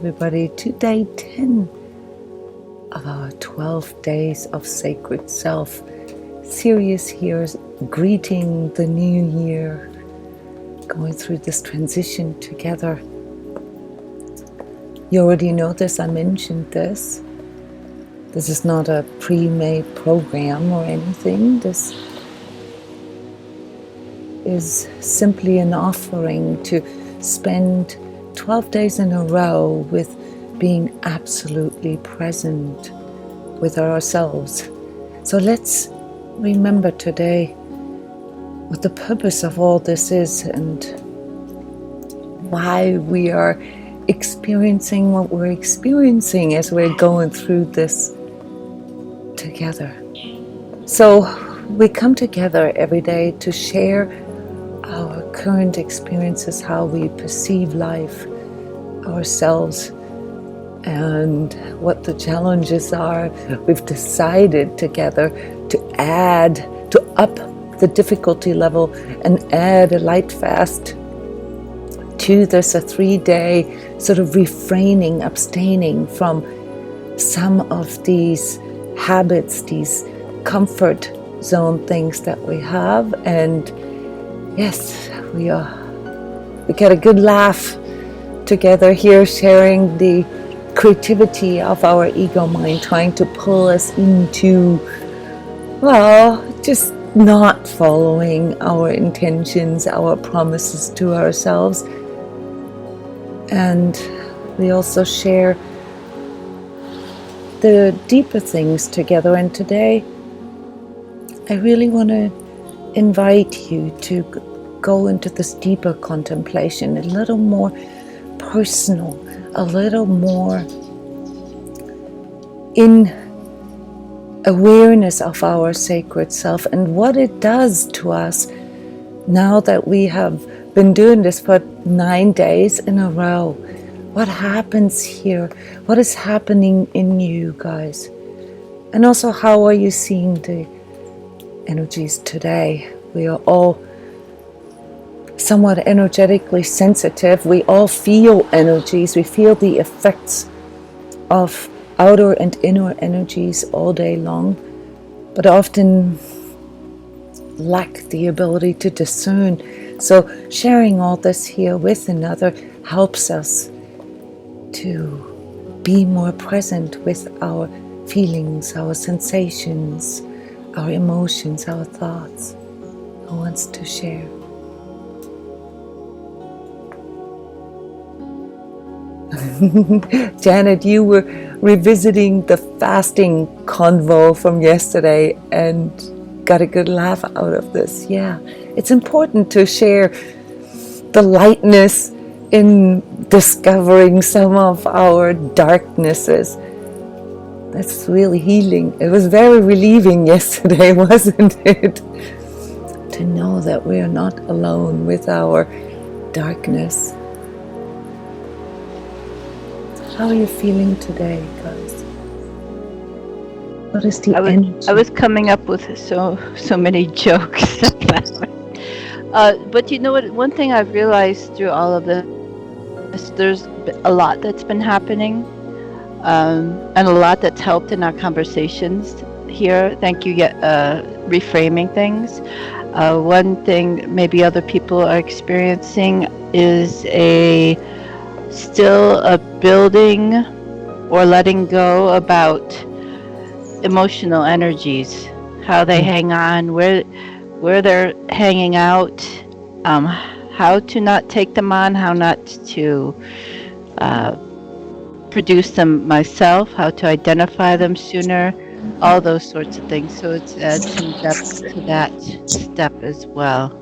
everybody to day 10 of our 12 days of sacred self series here, greeting the new year, going through this transition together. You already know this, I mentioned this. This is not a pre-made program or anything. This is simply an offering to spend 12 days in a row with being absolutely present with ourselves. So let's remember today what the purpose of all this is and why we are experiencing what we're experiencing as we're going through this together. So we come together every day to share our current experiences, how we perceive life, ourselves, and what the challenges are. We've decided together to up the difficulty level and add a light fast to this, a 3-day sort of refraining, abstaining from some of these habits, these comfort zone things that we have. And yes, we get a good laugh together here, sharing the creativity of our ego mind, trying to pull us into, well, just not following our intentions, our promises to ourselves. And we also share the deeper things together. And today I really want to invite you to go into this deeper contemplation, a little more personal, a little more in awareness of our sacred self and what it does to us now that we have been doing this for 9 days in a row. What happens here? What is happening in you guys? And also, how are you seeing the energies today? We are all somewhat energetically sensitive. We all feel energies. We feel the effects of outer and inner energies all day long, but often lack the ability to discern. So sharing all this here with another helps us to be more present with our feelings, our sensations, our emotions, our thoughts. Who wants to share? Janet, you were revisiting the fasting convo from yesterday and got a good laugh out of this. Yeah, it's important to share the lightness in discovering some of our darknesses. That's really healing. It was very relieving yesterday, wasn't it? To know that we are not alone with our darkness. How are you feeling today, guys? What is the energy? I was coming up with so many jokes. But you know what? One thing I've realized through all of this, there's a lot that's been happening, and a lot that's helped in our conversations here. Thank you, reframing things. One thing maybe other people are experiencing is still a building or letting go about emotional energies, how they hang on, where they're hanging out, how to not take them on, how not to produce them myself, how to identify them sooner, all those sorts of things. So it's add some depth to that step as well.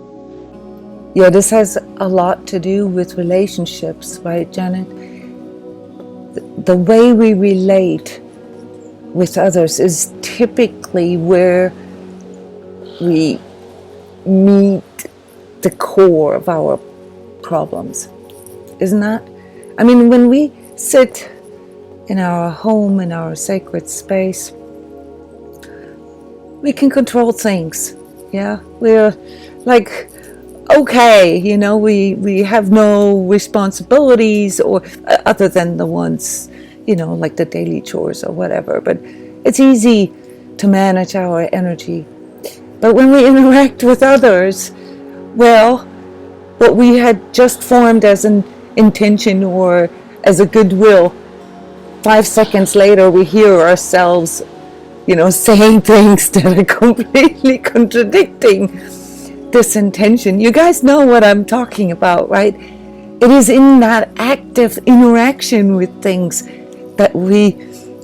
Yeah, this has a lot to do with relationships, right, Janet? The way we relate with others is typically where we meet the core of our problems, isn't that? I mean, when we sit in our home, in our sacred space, we can control things, yeah? We're like okay, we have no responsibilities or other than the ones, like the daily chores or whatever, but it's easy to manage our energy. But when we interact with others, well, what we had just formed as an intention or as a goodwill, 5 seconds later we hear ourselves, saying things that are completely contradicting this intention. You guys know what I'm talking about, right? It is in that active interaction with things that we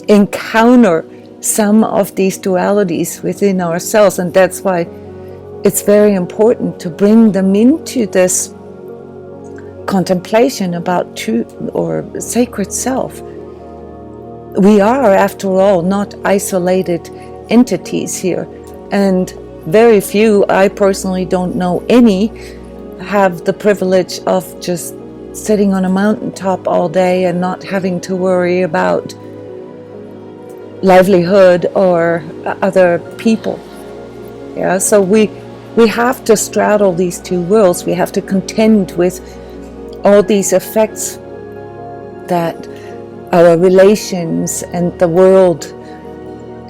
encounter some of these dualities within ourselves, and that's why it's very important to bring them into this contemplation about truth or sacred self. We are, after all, not isolated entities here, and very few, I personally don't know any, have the privilege of just sitting on a mountaintop all day and not having to worry about livelihood or other people. Yeah, so we have to straddle these two worlds. We have to contend with all these effects that our relations and the world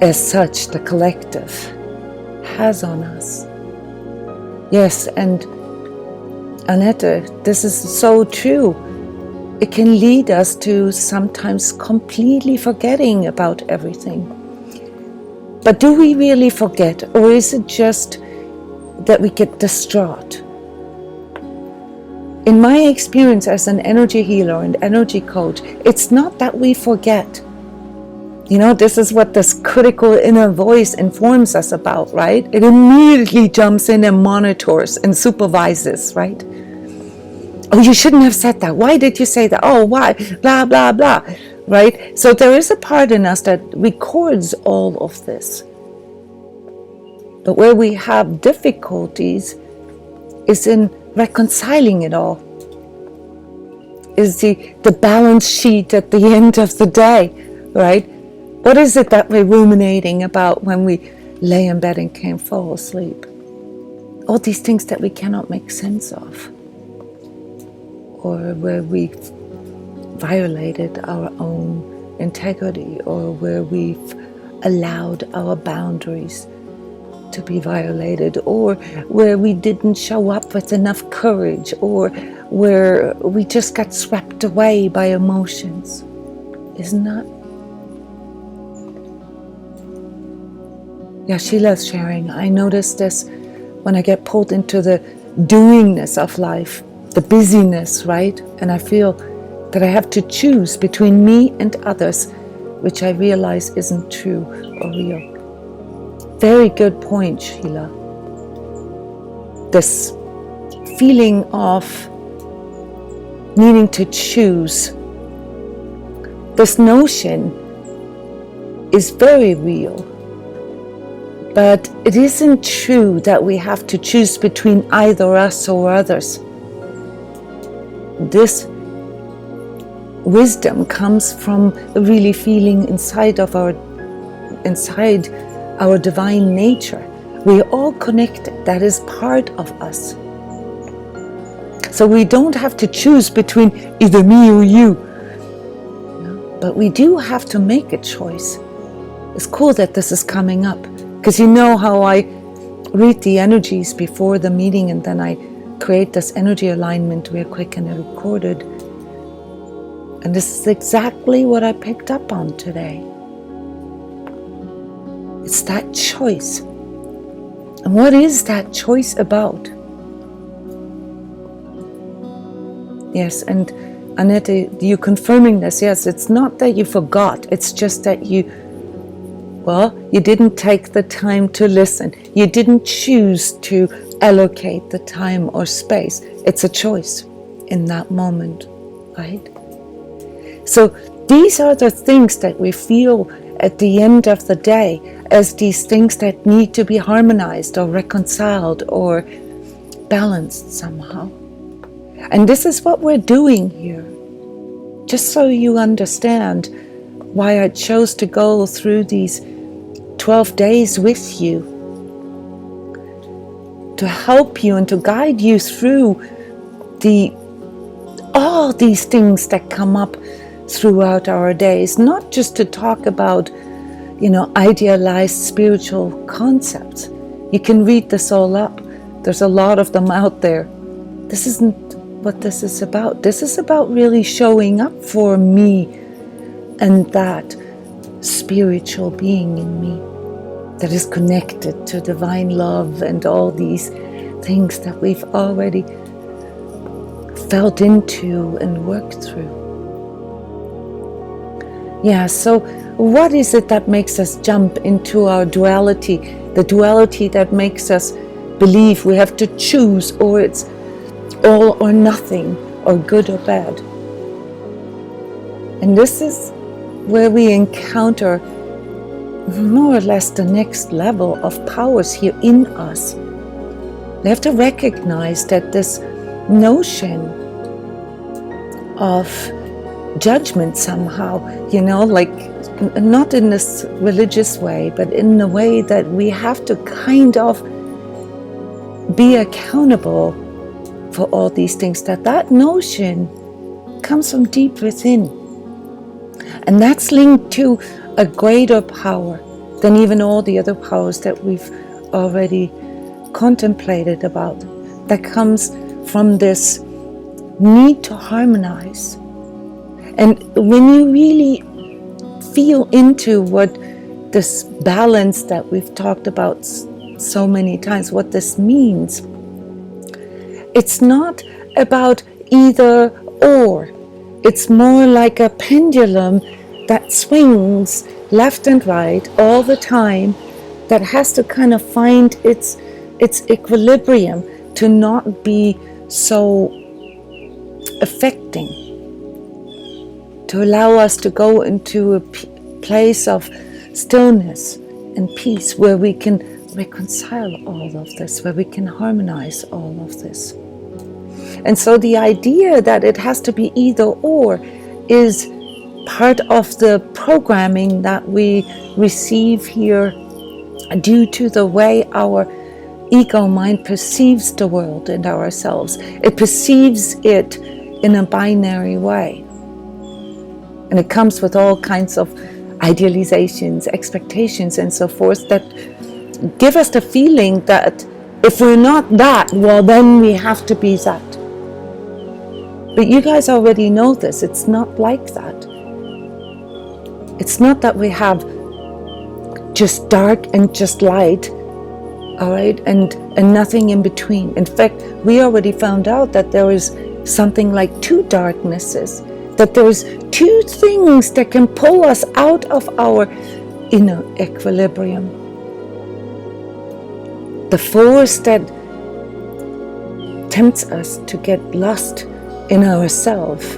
as such, the collective, has on us. Yes, and Annette, this is so true. It can lead us to sometimes completely forgetting about everything. But do we really forget, or is it just that we get distraught? In my experience as an energy healer and energy coach, it's not that we forget. This is what this critical inner voice informs us about, right? It immediately jumps in and monitors and supervises, right? Oh, you shouldn't have said that. Why did you say that? Oh, why? Blah, blah, blah, right? So there is a part in us that records all of this. But where we have difficulties is in reconciling it all. Is the balance sheet at the end of the day, right? What is it that we're ruminating about when we lay in bed and can't fall asleep? All these things that we cannot make sense of. Or where we've violated our own integrity, or where we've allowed our boundaries to be violated, or where we didn't show up with enough courage, or where we just got swept away by emotions. Isn't that? Yeah, Sheila's sharing. I notice this when I get pulled into the doingness of life, the busyness, right? And I feel that I have to choose between me and others, which I realize isn't true or real. Very good point, Sheila. This feeling of needing to choose, this notion is very real. But it isn't true that we have to choose between either us or others. This wisdom comes from really feeling inside our divine nature. We are all connected. That is part of us. So we don't have to choose between either me or you. But we do have to make a choice. It's cool that this is coming up. Because you know how I read the energies before the meeting and then I create this energy alignment real quick and I record it. And this is exactly what I picked up on today. It's that choice. And what is that choice about? Yes, and Annette, you confirming this, yes, it's not that you forgot, it's just that you didn't take the time to listen. You didn't choose to allocate the time or space. It's a choice in that moment, right? So these are the things that we feel at the end of the day as these things that need to be harmonized or reconciled or balanced somehow. And this is what we're doing here. Just so you understand why I chose to go through these 12 days with you. to help you and to guide you through all these things that come up throughout our days, not just to talk about, idealized spiritual concepts. You can read this all up. There's a lot of them out there. This isn't what this is about. This is about really showing up for me and that spiritual being in me that is connected to divine love and all these things that we've already felt into and worked through. Yeah, so what is it that makes us jump into our duality? The duality that makes us believe we have to choose, or it's all or nothing, or good or bad. And this is where we encounter more or less the next level of powers here in us. We have to recognize that this notion of judgment somehow, like not in this religious way, but in the way that we have to kind of be accountable for all these things, that notion comes from deep within. And that's linked to a greater power than even all the other powers that we've already contemplated about, that comes from this need to harmonize. And when you really feel into what this balance that we've talked about so many times, what this means, it's not about either or. It's more like a pendulum that swings left and right all the time, that has to kind of find its equilibrium to not be so affecting, to allow us to go into a place of stillness and peace, where we can reconcile all of this, where we can harmonize all of this. And so the idea that it has to be either or is part of the programming that we receive here due to the way our ego mind perceives the world and ourselves. It perceives it in a binary way. And it comes with all kinds of idealizations, expectations, and so forth that give us the feeling that if we're not that, well, then we have to be that. But you guys already know this. It's not like that. It's not that we have just dark and just light, all right, and nothing in between. In fact, we already found out that there is something like two darknesses, that there's two things that can pull us out of our inner equilibrium. The force that tempts us to get lost in ourself,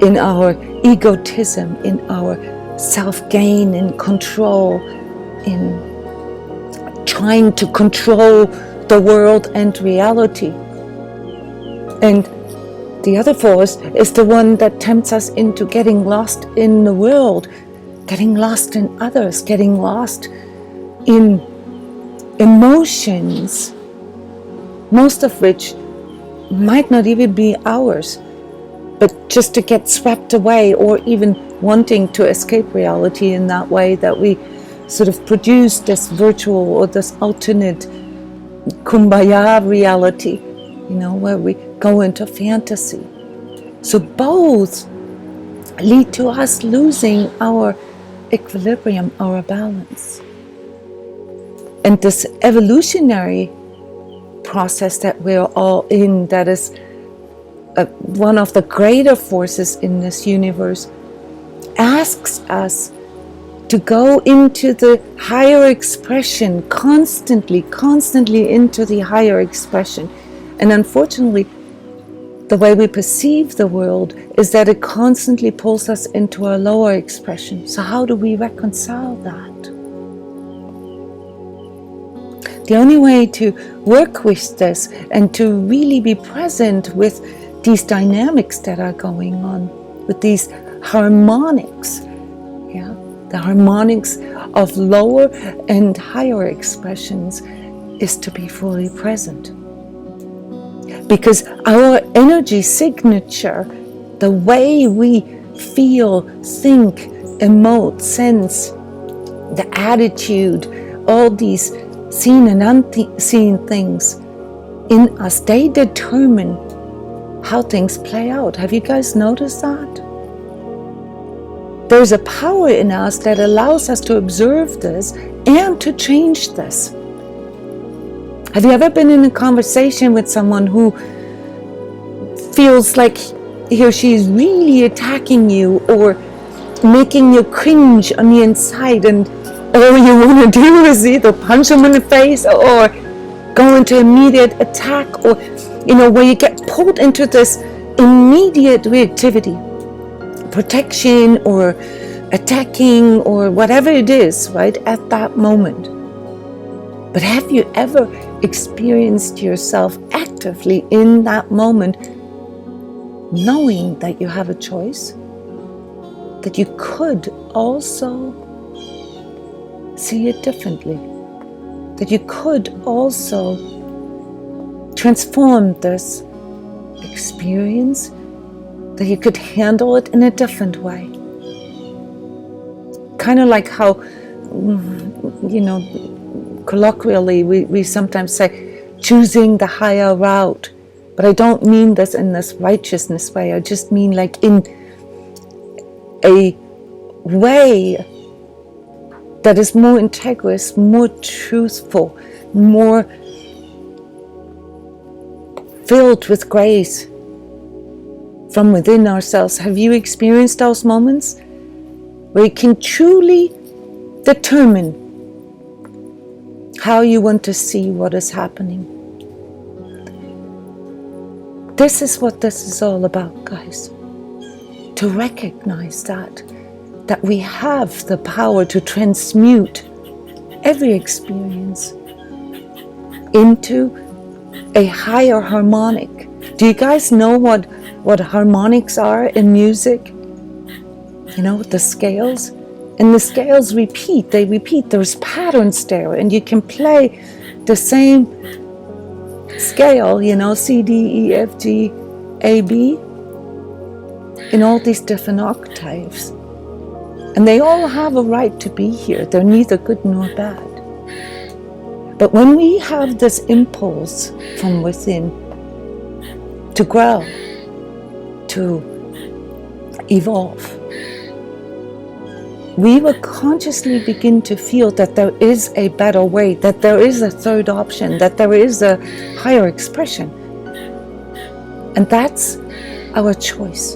in our egotism, in our self-gain, in control, in trying to control the world and reality. And the other force is the one that tempts us into getting lost in the world, getting lost in others, getting lost in emotions, most of which might not even be ours, but just to get swept away, or even wanting to escape reality in that way, that we sort of produce this virtual or this alternate kumbaya reality, where we go into fantasy. So both lead to us losing our equilibrium, our balance. And this evolutionary process that we're all in, that is one of the greater forces in this universe, asks us to go into the higher expression, constantly into the higher expression. And unfortunately, the way we perceive the world is that it constantly pulls us into a lower expression. So how do we reconcile that? The only way to work with this and to really be present with these dynamics that are going on, with these harmonics, the harmonics of lower and higher expressions, is to be fully present. Because our energy signature, the way we feel, think, emote, sense, the attitude, all these seen and unseen things in us, they determine how things play out. Have you guys noticed that? There's a power in us that allows us to observe this and to change this. Have you ever been in a conversation with someone who feels like he or she is really attacking you or making you cringe on the inside, and all you want to do is either punch them in the face or go into immediate attack, or where you get pulled into this immediate reactivity, protection or attacking or whatever it is, right, at that moment. But have you ever experienced yourself actively in that moment, knowing that you have a choice? That you could also see it differently. That you could also transform this experience. That you could handle it in a different way. Kind of like how, colloquially, we sometimes say, choosing the higher route. But I don't mean this in this righteousness way. I just mean like in a way that is more integrous, more truthful, more filled with grace from within ourselves. Have you experienced those moments where you can truly determine how you want to see what is happening? This is what this is all about, guys. To recognize that we have the power to transmute every experience into a higher harmonic. Do you guys know what harmonics are in music? The scales? And the scales repeat, there's patterns there, and you can play the same scale, C, D, E, F, G, A, B, in all these different octaves. And they all have a right to be here. They're neither good nor bad. But when we have this impulse from within to grow, to evolve, we will consciously begin to feel that there is a better way, that there is a third option, that there is a higher expression. And that's our choice.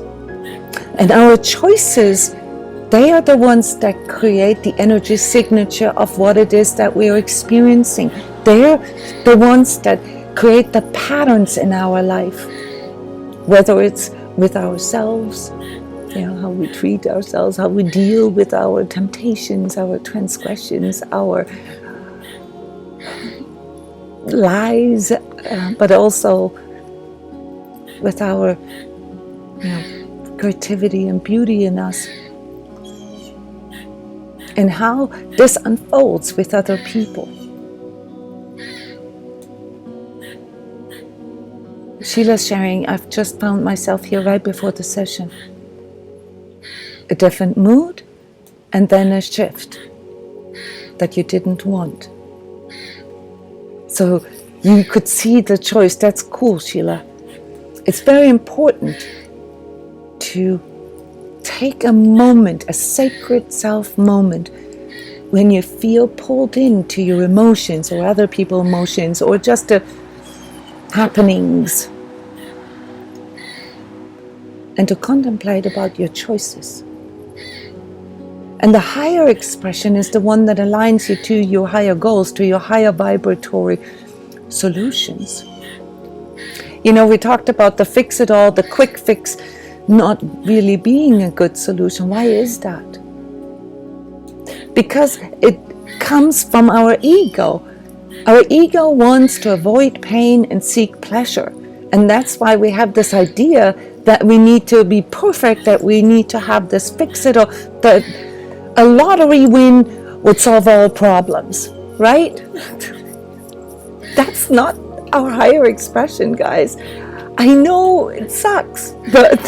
And our choices, they are the ones that create the energy signature of what it is that we are experiencing. They're the ones that create the patterns in our life, whether it's with ourselves, how we treat ourselves, how we deal with our temptations, our transgressions, our lies, but also with our creativity and beauty in us, and how this unfolds with other people. Sheila's sharing, I've just found myself here right before the session. A different mood, and then a shift that you didn't want. So you could see the choice. That's cool, Sheila. It's very important to take a moment, a sacred self moment, when you feel pulled into your emotions or other people's emotions or just the happenings, and to contemplate about your choices. And the higher expression is the one that aligns you to your higher goals, to your higher vibratory solutions. We talked about the fix-it-all, the quick fix, not really being a good solution. Why is that? Because it comes from our ego. Our ego wants to avoid pain and seek pleasure. And that's why we have this idea that we need to be perfect, that we need to have this fix-it-all, that a lottery win would solve all problems, right? That's not our higher expression, guys. I know it sucks, but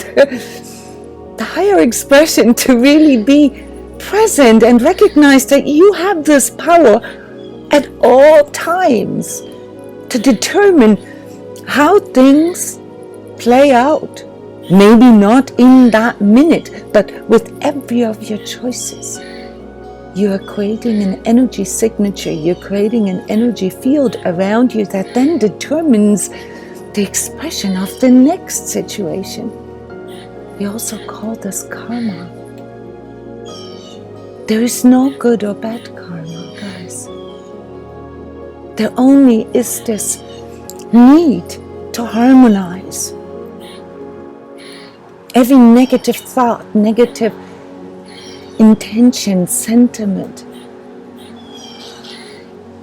the higher expression to really be present and recognize that you have this power at all times to determine how things play out. Maybe not in that minute, but with every of your choices. You are creating an energy signature, you're creating an energy field around you that then determines the expression of the next situation. We also call this karma. There is no good or bad karma, guys. There only is this need to harmonize. Every negative thought, negative intention, sentiment,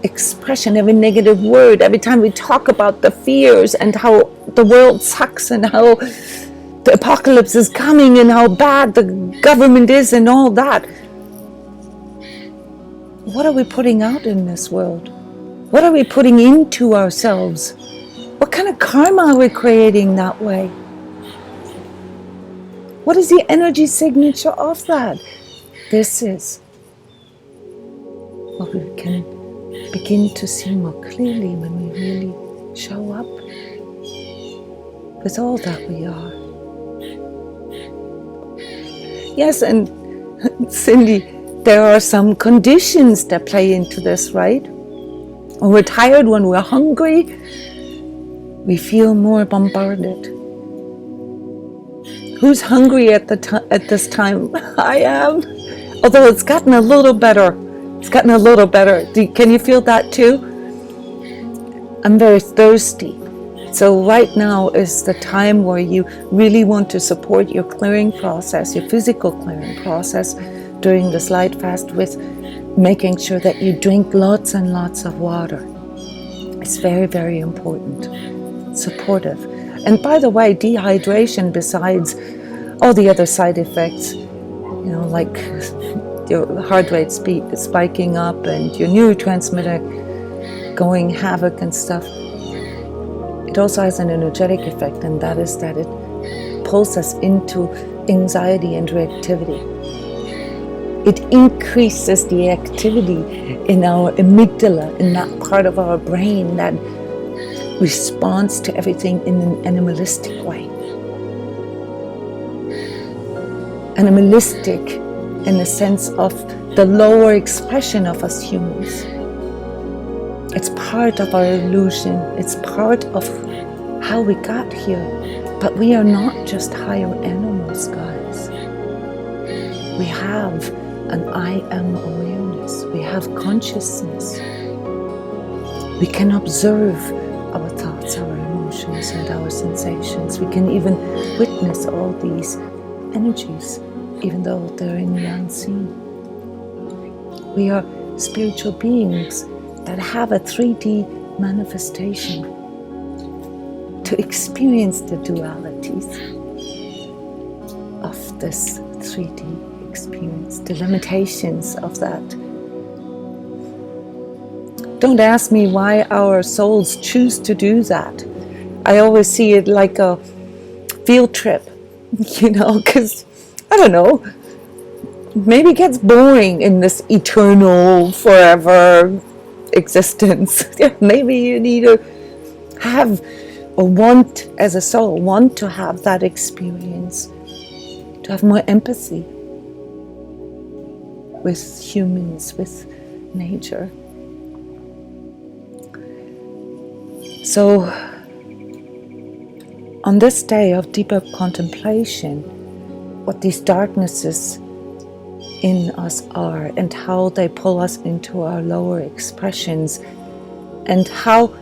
expression, every negative word, every time we talk about the fears and how the world sucks and how the apocalypse is coming and how bad the government is and all that. What are we putting out in this world? What are we putting into ourselves? What kind of karma are we creating that way? What is the energy signature of that? This is what we can begin to see more clearly when we really show up with all that we are. Yes, and Cindy, there are some conditions that play into this, right? When we're tired, when we're hungry, we feel more bombarded. Who's hungry at this time? I am. Although it's gotten a little better. It's gotten a little better. Can you feel that too? I'm very thirsty. So right now is the time where you really want to support your clearing process, your physical clearing process during this light fast with making sure that you drink lots and lots of water. It's very, very important. Supportive. And by the way, dehydration, besides all the other side effects, like your heart rate spiking up and your neurotransmitter going havoc and stuff, it also has an energetic effect, and that is that it pulls us into anxiety and reactivity. It increases the activity in our amygdala, in that part of our brain that responds to everything in an animalistic way. Animalistic in the sense of the lower expression of us humans. It's part of our illusion. It's part of how we got here. But we are not just higher animals, guys. We have an I am awareness. We have consciousness. We can observe our thoughts, our emotions, and our sensations. We can even witness all these energies, even though they're in the unseen. We are spiritual beings that have a 3D manifestation to experience the dualities of this 3D experience, the limitations of that. Don't ask me why our souls choose to do that. I always see it like a field trip, because, I don't know, maybe it gets boring in this eternal, forever existence. Maybe you need to have, or want as a soul, want to have that experience, to have more empathy with humans, with nature. So, on this day of deeper contemplation, what these darknesses in us are and how they pull us into our lower expressions, and how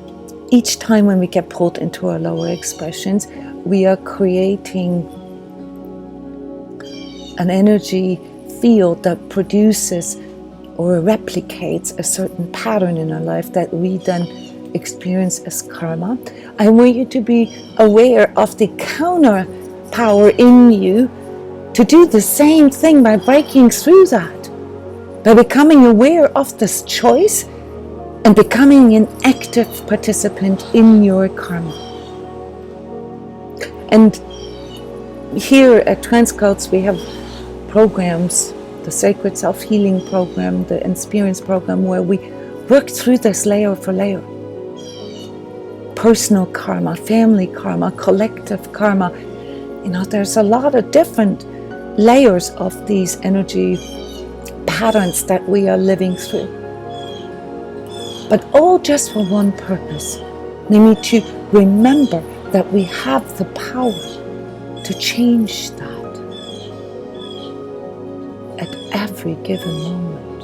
each time when we get pulled into our lower expressions, we are creating an energy field that produces or replicates a certain pattern in our life that we then experience as karma. I want you to be aware of the counter power in you to do the same thing by breaking through that, by becoming aware of this choice and becoming an active participant in your karma. And here at Transcodes we have programs, the Sacred Self-Healing Program, the Experience Program, where we work through this layer for layer. Personal karma, family karma, collective karma. You know, there's a lot of different layers of these energy patterns that we are living through. But all just for one purpose. We need to remember that we have the power to change that at every given moment.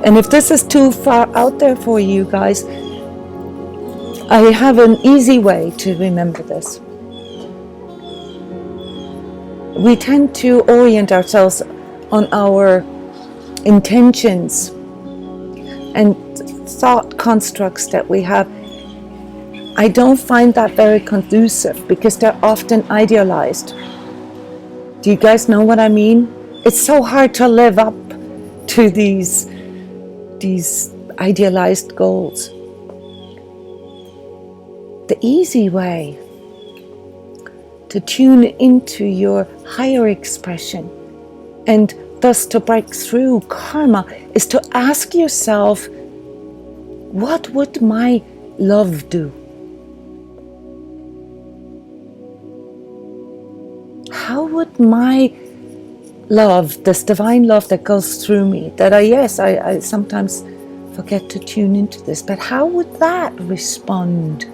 And if this is too far out there for you guys, I have an easy way to remember this. We tend to orient ourselves on our intentions and thought constructs that we have. I don't find that very conducive because they're often idealized. Do you guys know what I mean? It's so hard to live up to these idealized goals. The easy way to tune into your higher expression and thus to break through karma is to ask yourself, what would my love do? How would my love, this divine love that goes through me, that I sometimes forget to tune into this, but how would that respond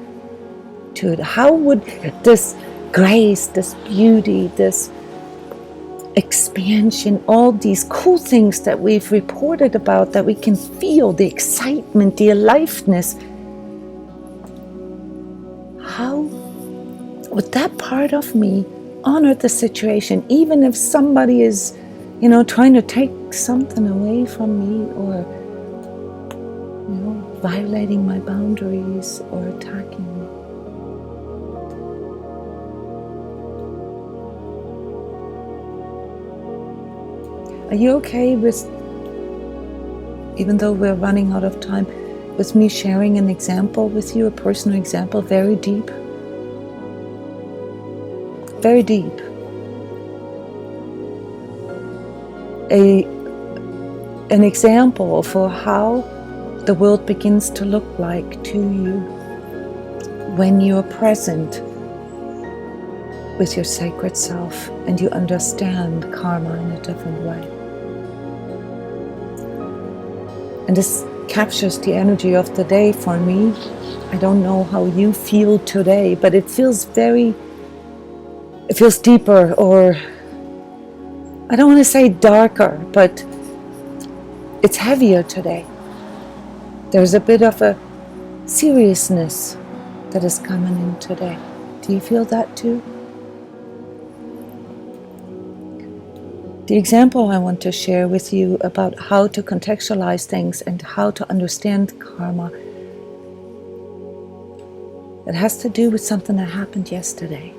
to it? How would this grace, this beauty, this expansion, all these cool things that we've reported about, that we can feel, the excitement, the aliveness, how would that part of me honor the situation, even if somebody is, trying to take something away from me, or, violating my boundaries or attacking me? Are you okay with, even though we're running out of time, with me sharing an example with you, a personal example, very deep? Very deep. An example for how the world begins to look like to you when you're present with your sacred self and you understand karma in a different way. And this captures the energy of the day for me. I don't know how you feel today, but it feels deeper, or I don't want to say darker, but it's heavier today. There's a bit of a seriousness that is coming in today. Do you feel that too? The example I want to share with you about how to contextualize things and how to understand karma, it has to do with something that happened yesterday.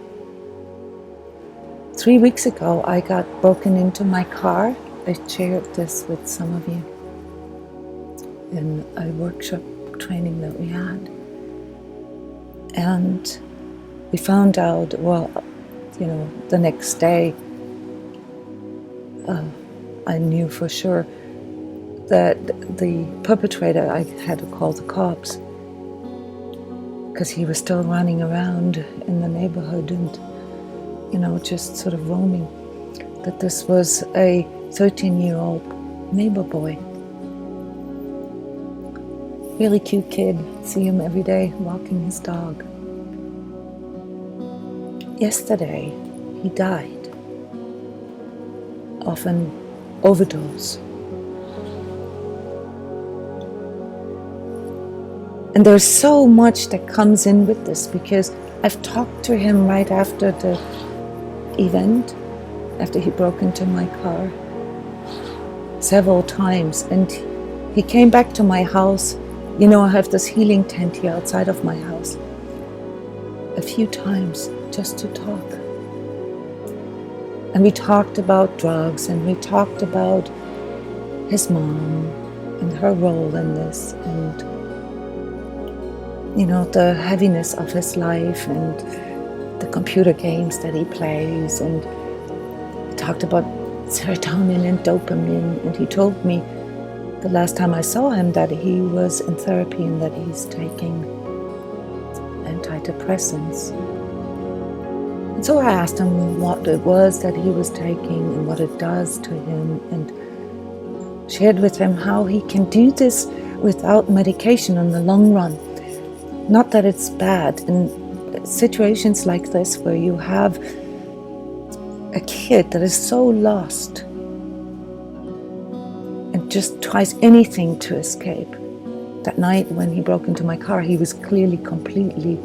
3 weeks ago, I got broken into my car. I shared this with some of you in a workshop training that we had. And we found out, the next day, I knew for sure that the perpetrator, I had to call the cops because he was still running around in the neighborhood and, just sort of roaming, that this was a 13-year-old neighbor boy. Really cute kid. See him every day walking his dog. Yesterday, he died of an overdose. And there's so much that comes in with this, because I've talked to him right after the event, after he broke into my car, several times, and he came back to my house. I have this healing tent here outside of my house, a few times just to talk. And we talked about drugs, and we talked about his mom, and her role in this, and the heaviness of his life and the computer games that he plays. And he talked about serotonin and dopamine, and he told me the last time I saw him that he was in therapy and that he's taking antidepressants. And so I asked him what it was that he was taking and what it does to him, and shared with him how he can do this without medication in the long run. Not that it's bad in situations like this where you have a kid that is so lost and just tries anything to escape. That night when he broke into my car, he was clearly completely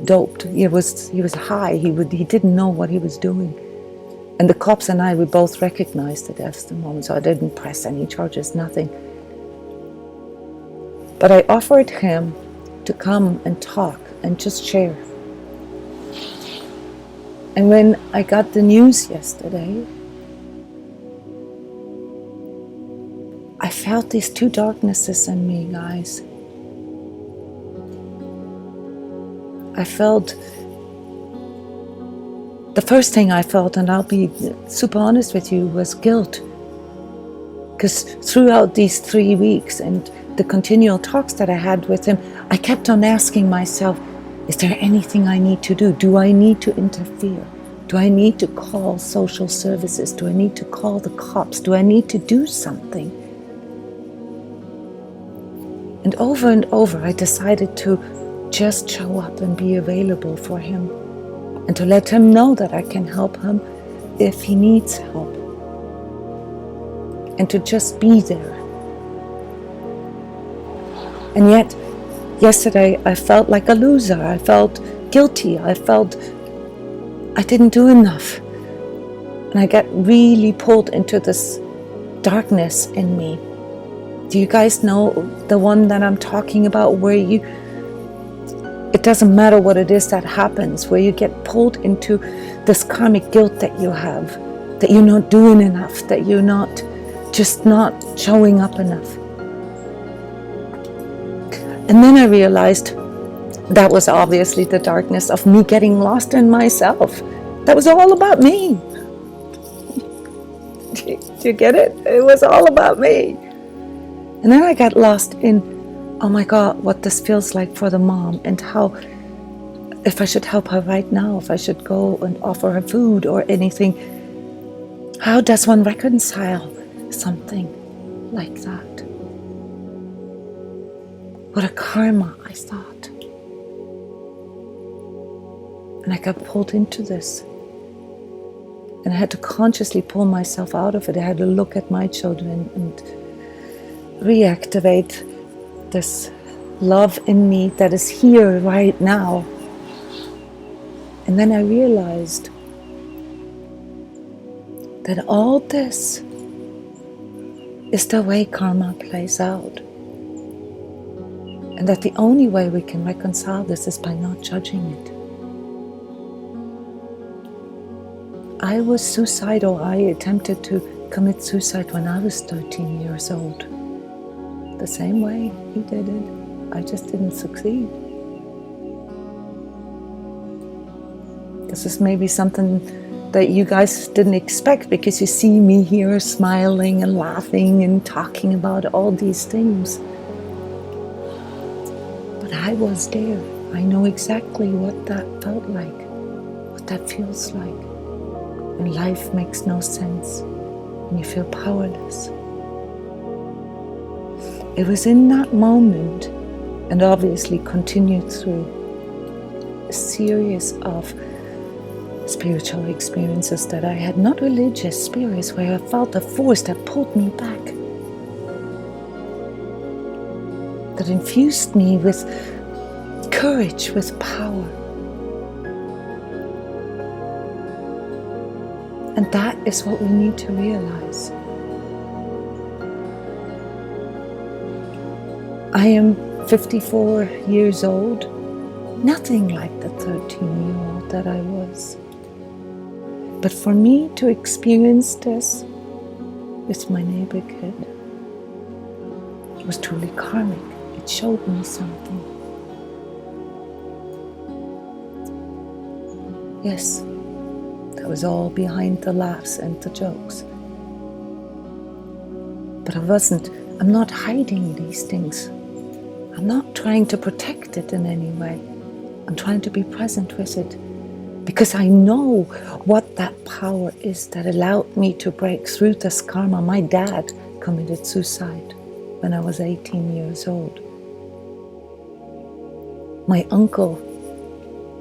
doped. He was high. He didn't know what he was doing. And the cops and I, we both recognized it at the moment, so I didn't press any charges, nothing. But I offered him to come and talk and just share. And when I got the news yesterday, I felt these two darknesses in me, guys. I felt, the first thing I felt, and I'll be super honest with you, was guilt. Because throughout these 3 weeks and the continual talks that I had with him, I kept on asking myself, is there anything I need to do? Do I need to interfere? Do I need to call social services? Do I need to call the cops? Do I need to do something? And over, I decided to just show up and be available for him, and to let him know that I can help him if he needs help, and to just be there. And yet, yesterday I felt like a loser. I felt guilty. I felt I didn't do enough. And I got really pulled into this darkness in me. Do you guys know the one that I'm talking about, where it doesn't matter what it is that happens, where you get pulled into this karmic guilt that you have, that you're not doing enough, that you're not showing up enough. And then I realized that was obviously the darkness of me getting lost in myself. That was all about me. Do you get it? It was all about me. And then I got lost in, oh my God, what this feels like for the mom, and how, if I should help her right now, if I should go and offer her food or anything, how does one reconcile something like that? What a karma, I thought. And I got pulled into this. And I had to consciously pull myself out of it. I had to look at my children and reactivate this love in me that is here right now. And then I realized that all this is the way karma plays out. And that the only way we can reconcile this is by not judging it. I was suicidal. I attempted to commit suicide when I was 13 years old. The same way he did it. I just didn't succeed. This is maybe something that you guys didn't expect, because you see me here smiling and laughing and talking about all these things. But I was there. I know exactly what that felt like, what that feels like. When life makes no sense, and you feel powerless. It was in that moment, and obviously continued through a series of spiritual experiences that I had, not religious spirits, where I felt a force that pulled me back, that infused me with courage, with power. And that is what we need to realize. I am 54 years old, nothing like the 13-year-old that I was. But for me to experience this with my neighbor kid was truly karmic. It showed me something. Yes, that was all behind the laughs and the jokes. But I'm not hiding these things. I'm not trying to protect it in any way. I'm trying to be present with it because I know what that power is that allowed me to break through this karma. My dad committed suicide when I was 18 years old. My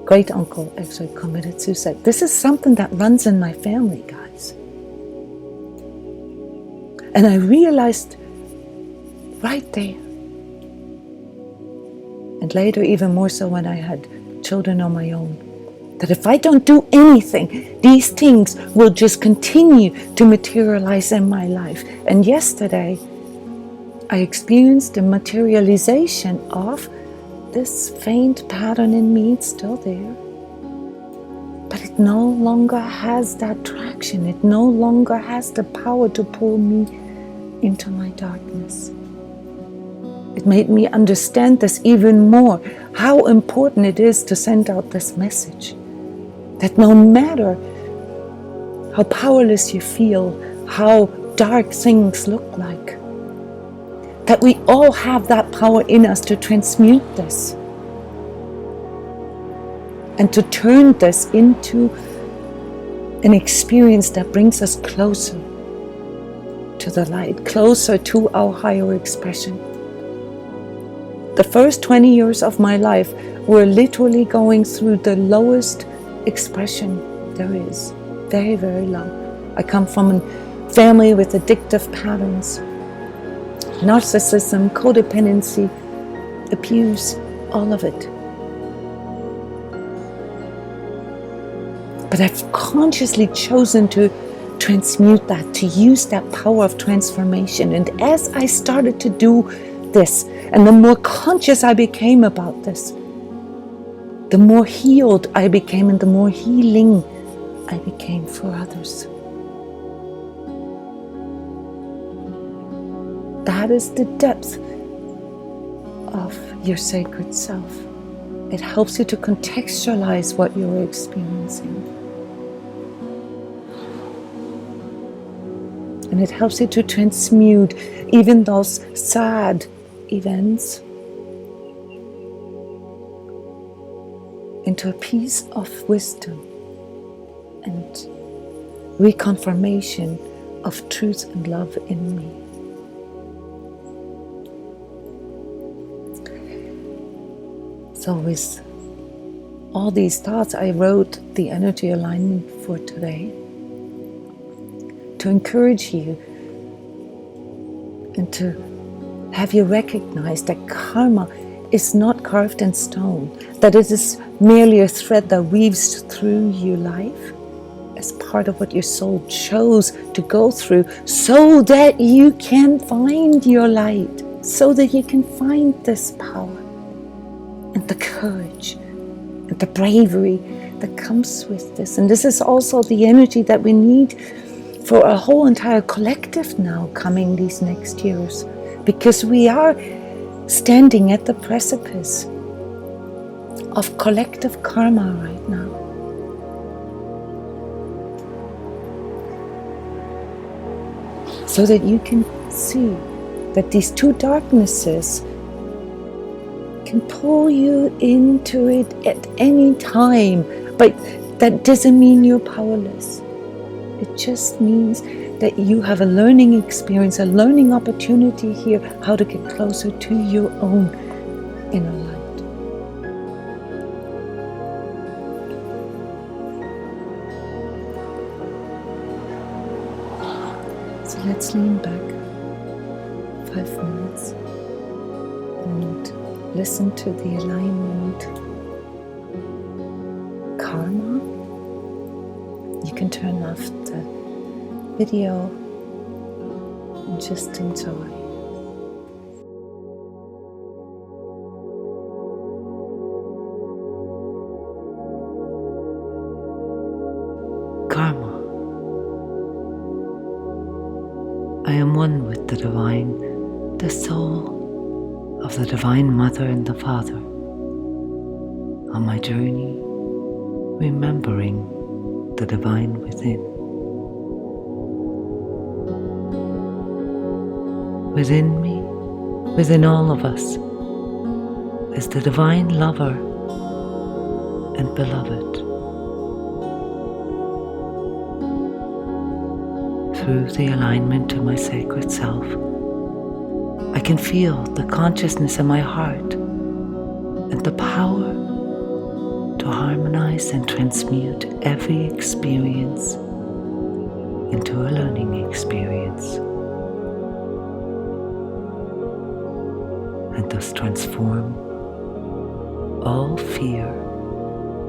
great uncle actually committed suicide. This is something that runs in my family, guys. And I realized right there, and later even more so when I had children on my own, that if I don't do anything, these things will just continue to materialize in my life. And yesterday, I experienced the materialization of this faint pattern in me. It's still there. But it no longer has that traction. It no longer has the power to pull me into my darkness. It made me understand this even more, how important it is to send out this message. That no matter how powerless you feel, how dark things look like, that we all have that power in us to transmute this and to turn this into an experience that brings us closer to the light, closer to our higher expression. The first 20 years of my life were literally going through the lowest expression there is. Very, very low. I come from a family with addictive patterns, narcissism, codependency, abuse, all of it. But I've consciously chosen to transmute that, to use that power of transformation. And as I started to do this, and the more conscious I became about this, the more healed I became and the more healing I became for others. That is the depth of your sacred self. It helps you to contextualize what you're experiencing. And it helps you to transmute even those sad events into a piece of wisdom and reconfirmation of truth and love in me. So with all these thoughts, I wrote the energy alignment for today to encourage you and to have you recognize that karma is not carved in stone, that it is merely a thread that weaves through your life as part of what your soul chose to go through so that you can find your light, so that you can find this power and the courage and the bravery that comes with this. And this is also the energy that we need for a whole entire collective now coming these next years, because we are standing at the precipice of collective karma right now. So that you can see that these two darknesses can pull you into it at any time, but that doesn't mean you're powerless. It just means that you have a learning experience, a learning opportunity here, how to get closer to your own inner light. So let's lean back 5 minutes and listen to the alignment. Karma. You can turn off the video and just enjoy. Karma. I am one with the divine, the soul of the Divine Mother and the Father. On my journey, remembering the divine within. Within me, within all of us, is the divine lover and beloved. Through the alignment to my sacred self, I can feel the consciousness in my heart and the power to harmonize and transmute every experience into a learning experience, and thus transform all fear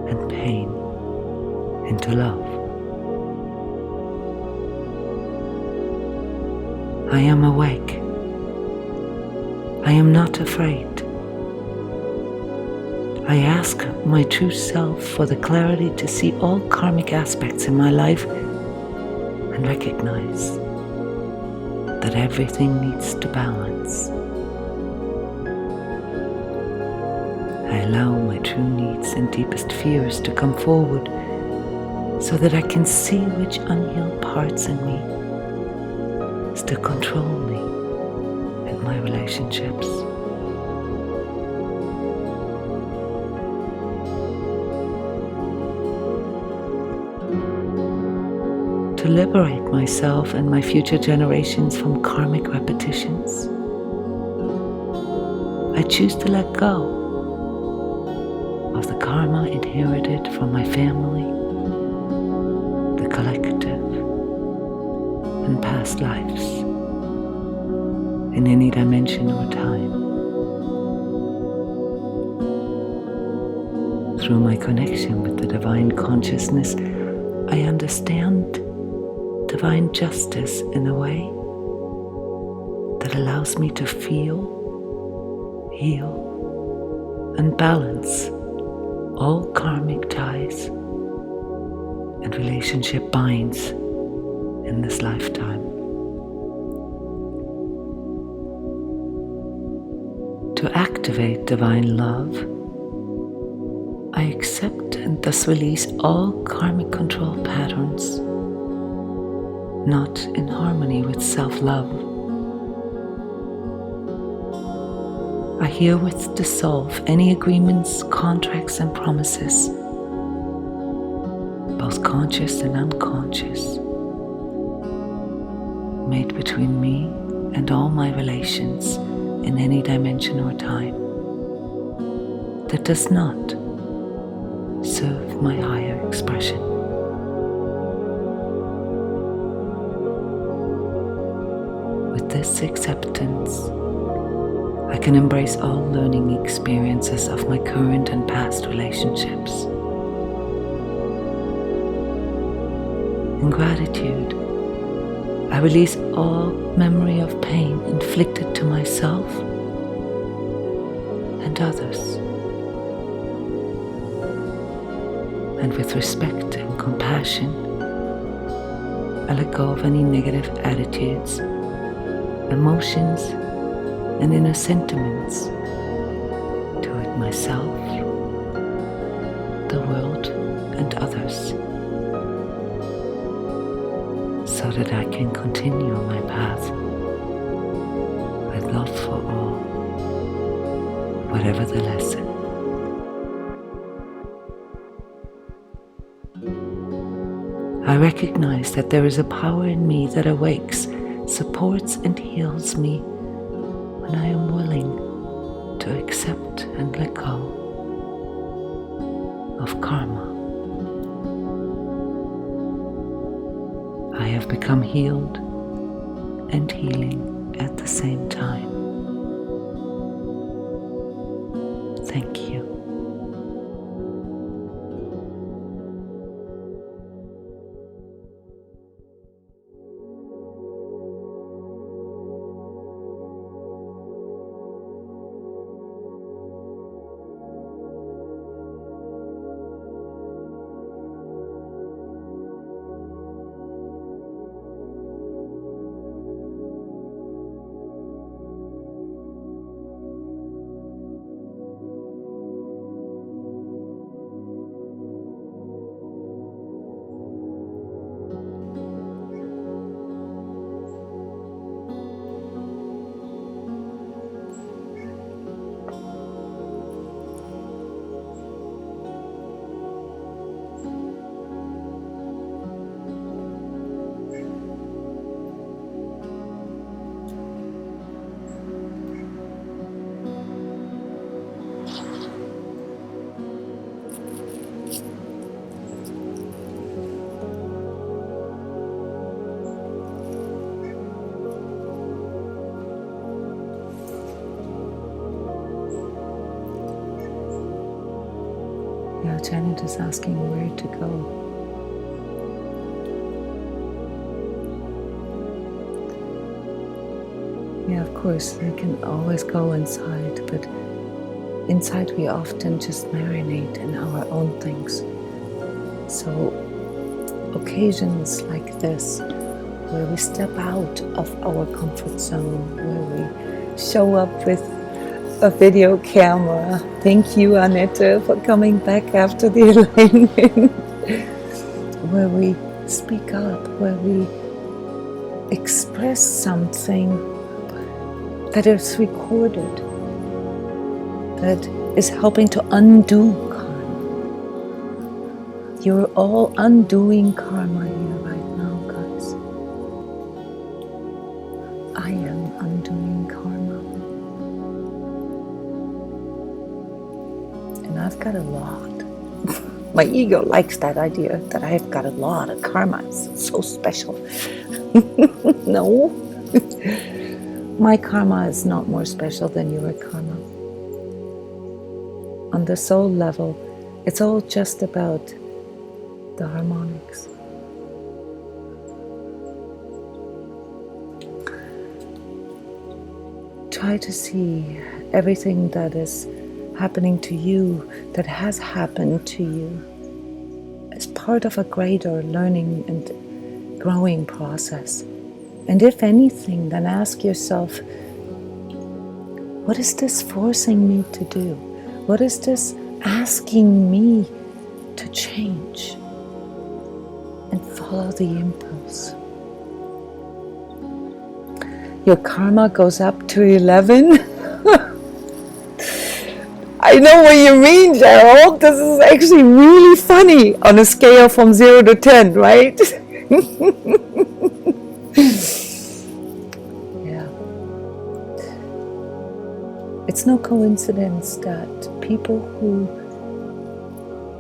and pain into love. I am awake. I am not afraid. I ask my true self for the clarity to see all karmic aspects in my life and recognize that everything needs to balance. I allow my true needs and deepest fears to come forward so that I can see which unhealed parts in me still control me and my relationships. To liberate myself and my future generations from karmic repetitions, I choose to let go of the karma inherited from my family, the collective, and past lives in any dimension or time. Through my connection with the divine consciousness, I understand divine justice in a way that allows me to feel, heal, and balance all karmic ties and relationship binds in this lifetime. To activate divine love, I accept and thus release all karmic control patterns not in harmony with self-love. I herewith dissolve any agreements, contracts, and promises, both conscious and unconscious, made between me and all my relations in any dimension or time that does not serve my higher expression. With this acceptance, I can embrace all learning experiences of my current and past relationships. In gratitude, I release all memory of pain inflicted to myself and others. And with respect and compassion, I let go of any negative attitudes, emotions, and inner sentiments toward myself, the world, and others, so that I can continue on my path with love for all, whatever the lesson. I recognize that there is a power in me that awakes, supports, and heals me when I am willing to accept and let go of karma. I have become healed and healing at the same time. Thank you. Janet is asking where to go. Yeah, of course, we can always go inside, but inside we often just marinate in our own things. So occasions like this, where we step out of our comfort zone, where we show up with a video camera. Thank you, Annette, for coming back after the alignment. Where we speak up, where we express something that is recorded, that is helping to undo karma. You're all undoing karma here right now, guys. I am undoing karma. And I've got a lot. My ego likes that idea that I've got a lot of karma. It's so special. No. My karma is not more special than your karma. On the soul level, it's all just about the harmonics. Try to see everything that is happening to you, that has happened to you, as part of a greater learning and growing process. And if anything, then ask yourself, what is this forcing me to do? What is this asking me to change? And follow the impulse. Your karma goes up to 11. I know what you mean, Gerald. This is actually really funny on a scale from 0 to 10, right? Yeah. It's no coincidence that people who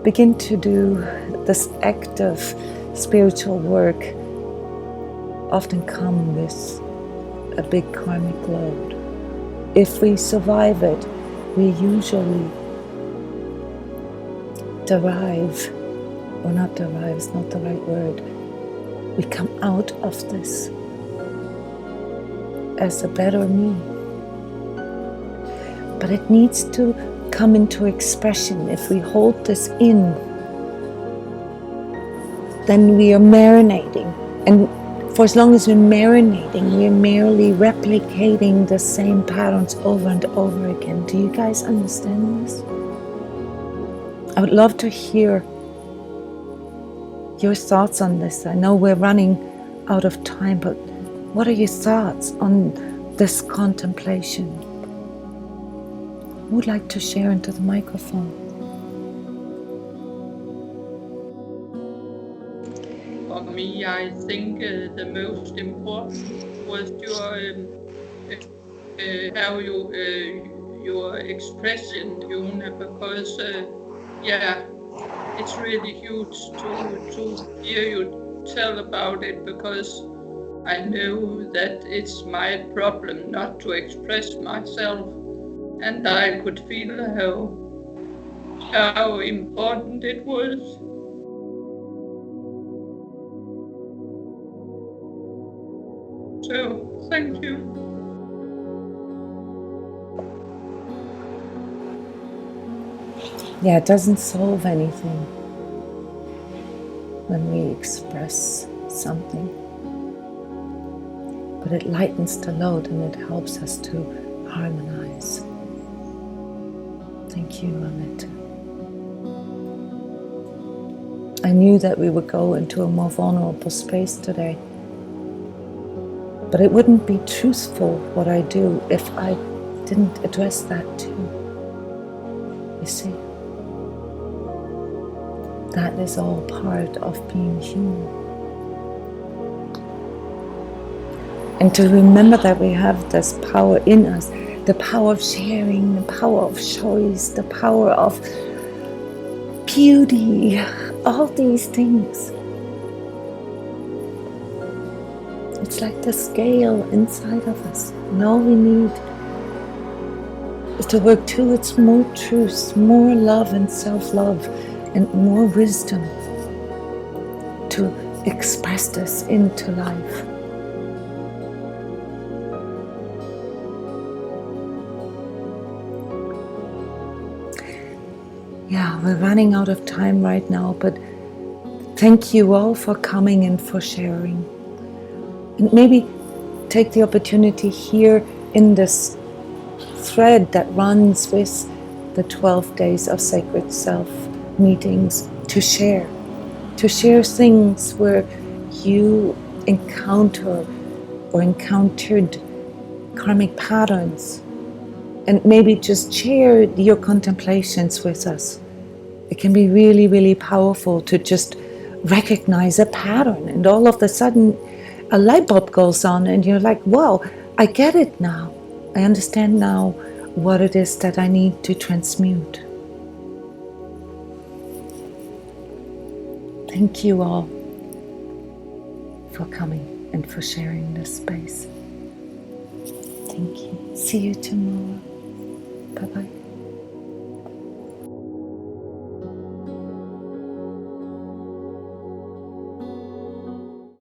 begin to do this act of spiritual work often come with a big karmic load. If we survive it, we usually derive is not the right word. We come out of this as a better me. But it needs to come into expression. If we hold this in, then we are marinating. And for as long as we're marinating, we're merely replicating the same patterns over and over again. Do you guys understand this? I would love to hear your thoughts on this. I know we're running out of time, but what are your thoughts on this contemplation? Who would like to share into the microphone? For me, I think the most important was your expression, Jona, because it's really huge to hear you tell about it, because I know that it's my problem not to express myself, and I could feel how important it was. So, thank you. Yeah, it doesn't solve anything when we express something, but it lightens the load and it helps us to harmonize. Thank you, Annette. I knew that we would go into a more vulnerable space today, but it wouldn't be truthful what I do if I didn't address that too. You see? That is all part of being human. And to remember that we have this power in us, the power of sharing, the power of choice, the power of beauty, all these things. It's like the scale inside of us. And all we need is to work towards more truth, more love and self-love, and more wisdom to express this into life. Yeah, we're running out of time right now, but thank you all for coming and for sharing. And maybe take the opportunity here in this thread that runs with the 12 days of Sacred Self meetings to share things where you encounter or encountered karmic patterns, and maybe just share your contemplations with us. It can be really, really powerful to just recognize a pattern, and all of a sudden a light bulb goes on and you're like, wow, I get it now. I understand now what it is that I need to transmute. Thank you all for coming and for sharing this space. Thank you. See you tomorrow. Bye-bye.